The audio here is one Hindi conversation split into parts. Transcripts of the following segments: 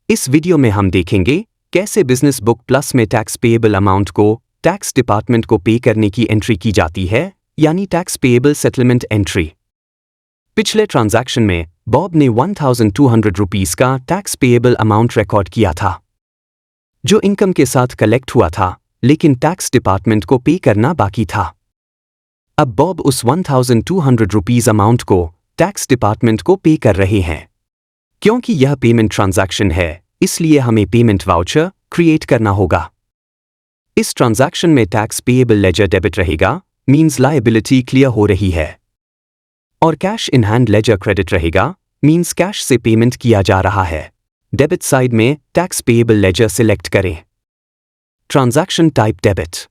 इस वीडियो में हम देखेंगे कैसे बिजनेस बुक प्लस में टैक्स पेएबल अमाउंट को टैक्स डिपार्टमेंट को पे करने की एंट्री की जाती है, यानी टैक्स पेएबल सेटलमेंट एंट्री। पिछले ट्रांजैक्शन में बॉब ने 1200 रुपीस का टैक्स पेएबल अमाउंट रिकॉर्ड किया था, जो इनकम के साथ कलेक्ट हुआ था, लेकिन टैक्स डिपार्टमेंट को पे करना बाकी था। अब बॉब उस 1200 रुपीस अमाउंट को टैक्स डिपार्टमेंट को पे कर रहे हैं। क्योंकि यह पेमेंट ट्रांजैक्शन है, इसलिए हमें पेमेंट वाउचर क्रिएट करना होगा। इस ट्रांजैक्शन में टैक्स पेएबल लेजर डेबिट रहेगा, मींस लायबिलिटी क्लियर हो रही है, और cash in hand ledger credit रहेगा, मींस कैश से पेमेंट किया जा रहा है। डेबिट साइड में टैक्स पेएबल लेजर सिलेक्ट करें। Transaction type debit.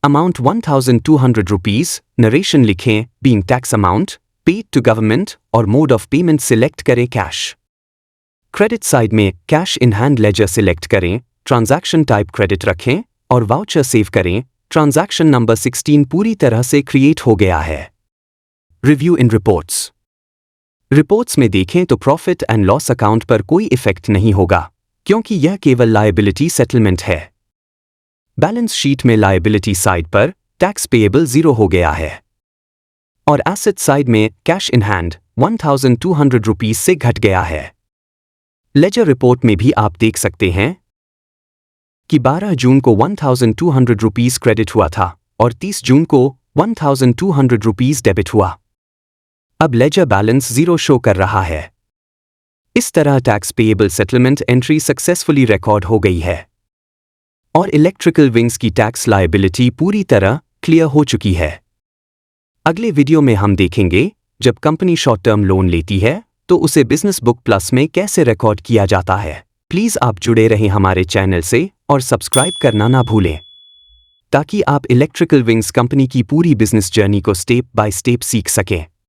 Amount 1200 rupees, narration लिखें, being tax amount paid to government, और मोड ऑफ पेमेंट सिलेक्ट करें कैश। क्रेडिट साइड में cash in hand ledger select करें, ट्रांजैक्शन टाइप क्रेडिट रखें और वाउचर सेव करें। ट्रांजैक्शन नंबर 16 पूरी तरह से क्रिएट हो गया है। रिव्यू इन रिपोर्ट्स। रिपोर्ट्स में देखें तो प्रॉफिट एंड लॉस अकाउंट पर कोई इफेक्ट नहीं होगा, क्योंकि यह केवल लायबिलिटी सेटलमेंट है। बैलेंस शीट में लायबिलिटी साइड पर टैक्स पेएबल 0 हो गया है, और एसेट साइड में कैश इन हैंड 1200 रुपीस से घट गया है। लेजर रिपोर्ट में भी आप देख सकते हैं कि 12 जून को 1200 रुपीस क्रेडिट हुआ था और 30 जून को 1200 रुपीस डेबिट हुआ। अब लेजर बैलेंस 0 शो कर रहा है। इस तरह tax payable settlement entry successfully record हो गई है, और इलेक्ट्रिकल विंग्स की टैक्स लायबिलिटी पूरी तरह क्लियर हो चुकी है। अगले वीडियो में हम देखेंगे जब कंपनी शॉर्ट टर्म लोन लेती है तो उसे बिजनेस बुक प्लस में कैसे रिकॉर्ड किया जाता है। प्लीज आप जुड़े रहें हमारे चैनल से और सब्सक्राइब करना ना भूलें, ताकि आप इलेक्ट्रिकल विंग्स कंपनी की पूरी बिजनेस जर्नी को स्टेप बाय स्टेप सीख सकें।